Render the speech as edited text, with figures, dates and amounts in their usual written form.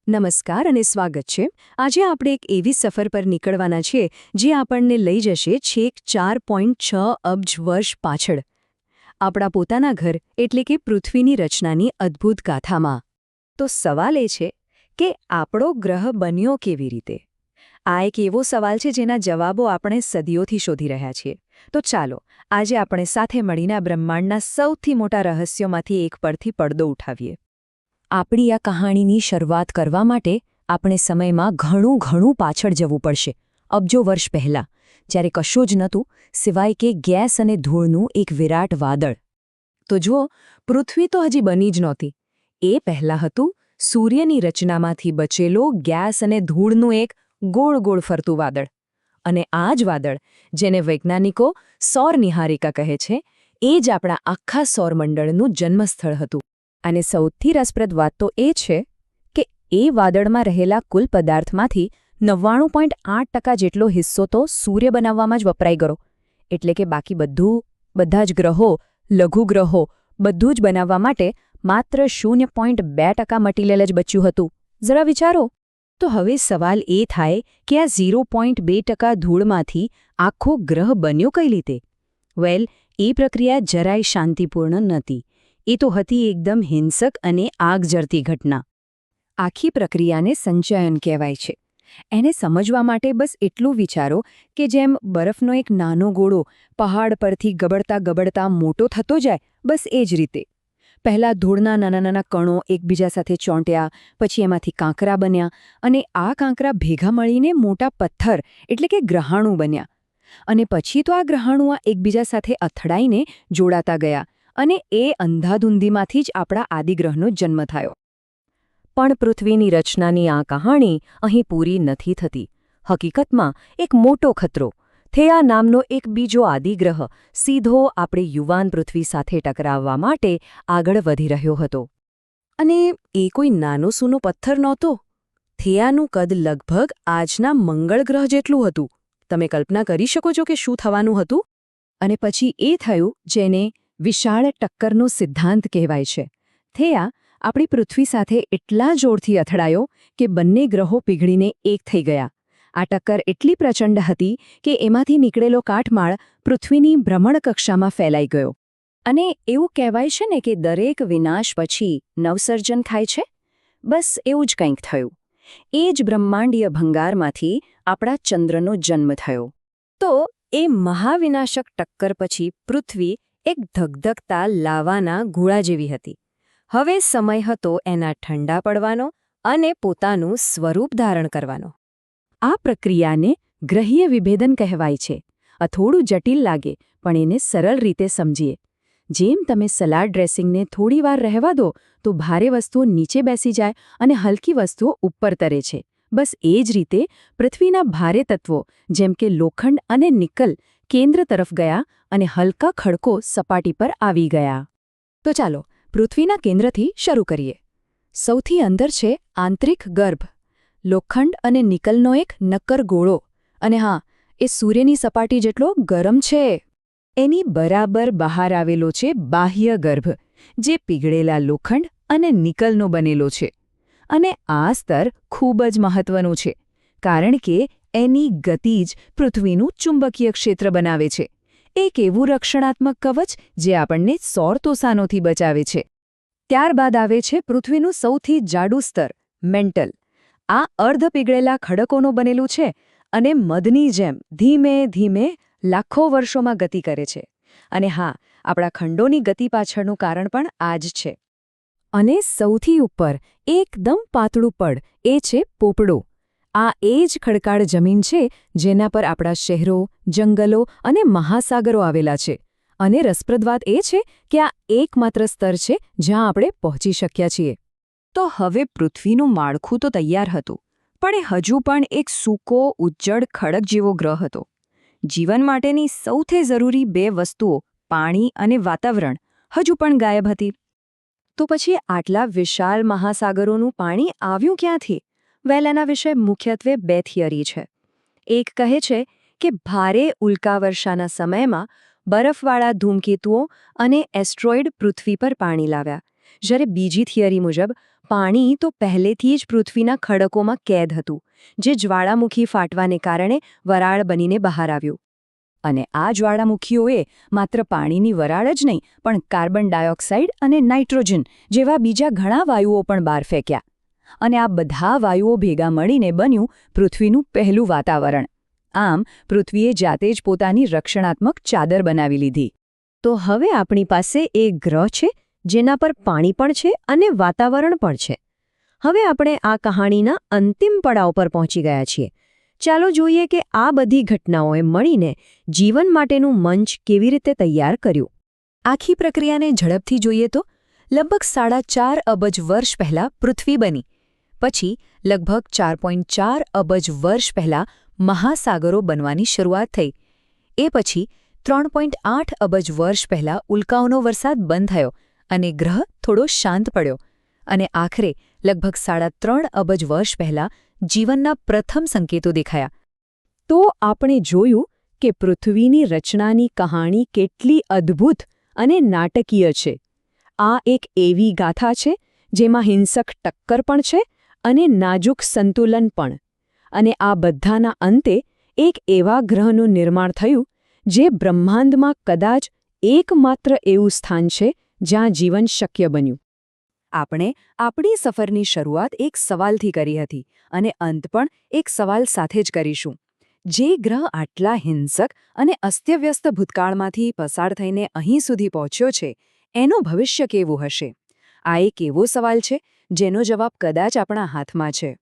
નમસ્કાર અને સ્વાગત છે. આજે આપણે એક એવી સફર પર નીકળવાના છીએ જે આપણને લઈ જશે છેક 4.6 અબજ વર્ષ પાછળ, આપણા પોતાના ઘર એટલે કે પૃથ્વીની રચનાની અદ્ભુત ગાથામાં. તો સવાલ એ છે કે આપણો ગ્રહ બન્યો કેવી રીતે? આ એક એવો સવાલ છે જેના જવાબો આપણે સદીઓથી શોધી રહ્યા છીએ. તો ચાલો આજે આપણે સાથે મળીને આ બ્રહ્માંડના સૌથી મોટા રહસ્યોમાંથી એક પરથી પડદો ઉઠાવીએ. આપણી આ કહાણીની શરૂઆત કરવા માટે આપણે સમયમાં ઘણું પાછળ જવું પડશે, અબજો વર્ષ પહેલાં, જ્યારે કશું જ નહોતું સિવાય કે ગેસ અને ધૂળનું એક વિરાટ વાદળ. તો જુઓ, પૃથ્વી તો હજી બની જ નહોતી. એ પહેલાં હતું સૂર્યની રચનામાંથી બચેલો ગેસ અને ધૂળનું એક ગોળ ગોળ ફરતું વાદળ. અને આ જ વાદળ, જેને વૈજ્ઞાનિકો સૌર નિહારિકા કહે છે, એ જ આપણા આખા સૌરમંડળનું જન્મસ્થળ હતું. અને સૌથી રસપ્રદ વાત તો એ છે કે એ વાદળમાં રહેલા કુલ પદાર્થમાંથી 99.8% જેટલો હિસ્સો તો સૂર્ય બનાવવામાં જ વપરાઈ ગયો. એટલે કે બાકી બધા જ ગ્રહો, લઘુગ્રહો, બધું જ બનાવવા માટે માત્ર 0.2% મટીરિયલ જ બચ્યું હતું. જરા વિચારો. તો હવે સવાલ એ થાય કે આ 0.2% ધૂળમાંથી આખો ગ્રહ બન્યો કઈ રીતે? વેલ, એ પ્રક્રિયા જરાય શાંતિપૂર્ણ નહોતી. એ તો હતી એકદમ હિંસક અને આગ ઝરતી ઘટના. આખી પ્રક્રિયાને સંચયન કહેવાય છે. એને સમજવા માટે બસ એટલું વિચારો કે જેમ બરફનો એક નાનો ગોળો પહાડ પરથી ગબડતા મોટો થતો જાય, બસ એ જ રીતે. પહેલાં ધૂળના નાના કણો એકબીજા સાથે ચોંટ્યા, પછી એમાંથી કાંકરા બન્યા, અને આ કાંકરા ભેગા મળીને મોટા પથ્થર એટલે કે ગ્રહાણુ બન્યા. અને પછી તો આ ગ્રહાણુઓ એકબીજા સાથે અથડાઈને જોડાતા ગયા. અને એ અંધાધૂંધીમાંથી જ આપણા આદિગ્રહનો જન્મ થયો. પણ પૃથ્વીની રચનાની આ કહાણી અહીં પૂરી નથી થતી. હકીકતમાં એક મોટો ખતરો, થેયા નામનો એક બીજો આદિગ્રહ, સીધો આપણી યુવાન પૃથ્વી સાથે ટકરાવવા માટે આગળ વધી રહ્યો હતો. અને એ કોઈ નાનો સૂનો પથ્થર નહોતો. થેયાનું કદ લગભગ આજના મંગળ ગ્રહ જેટલું હતું. તમે કલ્પના કરી શકો છો કે શું થવાનું હતું? અને પછી એ થયું જેને વિશાળ ટક્કરનો સિદ્ધાંત કહેવાય છે. થેયા આપણી પૃથ્વી સાથે એટલા જોરથી અથડાયો કે બંને ગ્રહો પીગળીને એક થઈ ગયા. આ ટક્કર એટલી પ્રચંડ હતી કે એમાંથી નીકળેલો કાટમાળ પૃથ્વીની ભ્રમણકક્ષામાં ફેલાઈ ગયો. અને એવું કહેવાય છે ને કે દરેક વિનાશ પછી નવસર્જન થાય છે. બસ એવું જ કંઈક થયું. એ જ બ્રહ્માંડીય ભંગારમાંથી આપણા ચંદ્રનો જન્મ થયો. તો એ મહાવિનાશક ટક્કર પછી પૃથ્વી એક ધગધગતા લાવાના ગોળા જેવી હતી. હવે સમય હતો એના ઠંડા પડવાનો અને પોતાનું સ્વરૂપ ધારણ કરવાનો. આ પ્રક્રિયાને ગ્રહીય વિભેદન કહેવાય છે. આ થોડું જટિલ લાગે, પણ એને સરળ રીતે સમજીએ. જેમ તમે સલાડ ડ્રેસિંગને થોડીવાર રહેવા દો તો ભારે વસ્તુઓ નીચે બેસી જાય અને હલકી વસ્તુઓ ઉપર તરે છે, બસ એ જ રીતે પૃથ્વીના ભારે તત્વો જેમ કે લોખંડ અને નિકલ કેન્દ્ર તરફ ગયા અને હલકા ખડકો સપાટી પર આવી ગયા. તો ચાલો પૃથ્વીના કેન્દ્રથી શરૂ કરીએ. સૌથી અંદર છે આંતરિક ગર્ભ, લોખંડ અને નિકલનો એક નક્કર ગોળો. અને હા, એ સૂર્યની સપાટી જેટલો ગરમ છે. એની બરાબર બહાર આવેલો છે બાહ્ય ગર્ભ, જે પીગળેલા લોખંડ અને નિકલનો બનેલો છે. અને આ સ્તર ખૂબ જ મહત્વનું છે, કારણ કે એની ગતિ જ પૃથ્વીનું ચુંબકીય ક્ષેત્ર બનાવે છે. એક એવું રક્ષણાત્મક કવચ જે આપણને સૌર તોસાનોથી બચાવે છે. ત્યારબાદ આવે છે પૃથ્વીનું સૌથી જાડું સ્તર, મેન્ટલ. આ અર્ધ પીગળેલા ખડકોનું બનેલું છે અને મધની જેમ ધીમે ધીમે લાખો વર્ષોમાં ગતિ કરે છે. અને હા, આપણા ખંડોની ગતિ પાછળનું કારણ પણ આ જ છે. અને સૌથી ઉપર એકદમ પાતળું પડ, એ છે પોપડો. આ એ જ ખડકાળ જમીન છે જેના પર આપણા શહેરો, જંગલો અને મહાસાગરો આવેલા છે. અને રસપ્રદ વાત એ છે કે આ એકમાત્ર સ્તર છે જ્યાં આપણે પહોંચી શક્યા છીએ. તો હવે પૃથ્વીનું માળખું તો તૈયાર હતું, પણ એ હજુ પણ એક સૂકો, ઉજ્જડ ખડક જેવો ગ્રહ હતો. જીવન માટેની સૌથી જરૂરી બે વસ્તુઓ, પાણી અને વાતાવરણ, હજુ પણ ગાયબ હતી. તો પછી આટલા વિશાળ મહાસાગરોનું પાણી આવ્યું ક્યાંથી? વેલ, એના વિશે મુખ્યત્વે બે થિયરી છે. એક કહે છે કે ભારે ઉલ્કાવર્ષાના સમયમાં બરફવાળા ધૂમકેતુઓ અને એસ્ટ્રોઇડ પૃથ્વી પર પાણી લાવ્યા, જ્યારે બીજી થિયરી મુજબ પાણી તો પહેલેથી જ પૃથ્વીના ખડકોમાં કેદ હતું, જે જ્વાળામુખી ફાટવાને કારણે વરાળ બનીને બહાર આવ્યું. અને આ જ્વાળામુખીઓએ માત્ર પાણીની વરાળ જ નહીં, પણ કાર્બન ડાયોક્સાઇડ અને નાઇટ્રોજન જેવા બીજા ઘણા વાયુઓ પણ બહાર ફેંક્યા. અને આ બધા વાયુઓ ભેગા મળીને બન્યું પૃથ્વીનું પહેલું વાતાવરણ. આમ પૃથ્વીએ જાતે જ પોતાની રક્ષણાત્મક ચાદર બનાવી લીધી. તો હવે આપણી પાસે એક ગ્રહ છે જેના પર પાણી પણ છે અને વાતાવરણ પણ છે. હવે આપણે આ કહાણીના અંતિમ પડાવ પર પહોંચી ગયા છીએ. ચાલો જોઈએ કે આ બધી ઘટનાઓએ મળીને જીવન માટેનું મંચ કેવી રીતે તૈયાર કર્યું. આખી પ્રક્રિયાને ઝડપથી જોઈએ તો લગભગ 4.5 અબજ વર્ષ પહેલાં પૃથ્વી બની. પછી લગભગ 4.4 અબજ વર્ષ પહેલાં મહાસાગરો બનવાની શરૂઆત થઈ. એ પછી 3.8 અબજ વર્ષ પહેલાં ઉલ્કાઓનો વરસાદ બંધ થયો અને ગ્રહ થોડો શાંત પડ્યો. અને આખરે લગભગ 3.5 અબજ વર્ષ પહેલાં જીવનના પ્રથમ સંકેતો દેખાયા. તો આપણે જોયું કે પૃથ્વીની રચનાની કહાણી કેટલી અદ્ભુત અને નાટકીય છે. આ એક એવી ગાથા છે જેમાં હિંસક ટક્કર પણ છે અને નાજુક સંતુલન પણ. અને આ બધાના અંતે એક એવા ગ્રહનું નિર્માણ થયું જે બ્રહ્માંડમાં કદાચ એકમાત્ર એવું સ્થાન છે જ્યાં જીવન શક્ય બન્યું. આપણે આપણી સફરની શરૂઆત એક સવાલથી કરી હતી અને અંત પણ એક સવાલ સાથે જ કરીશું. જે ગ્રહ આટલા હિંસક અને અસ્તવ્યસ્ત ભૂતકાળમાંથી પસાર થઈને અહીં સુધી પહોંચ્યો છે, એનું ભવિષ્ય કેવું હશે? આ એક એવો સવાલ છે જેનો જવાબ કદાચ આપણા હાથમાં છે.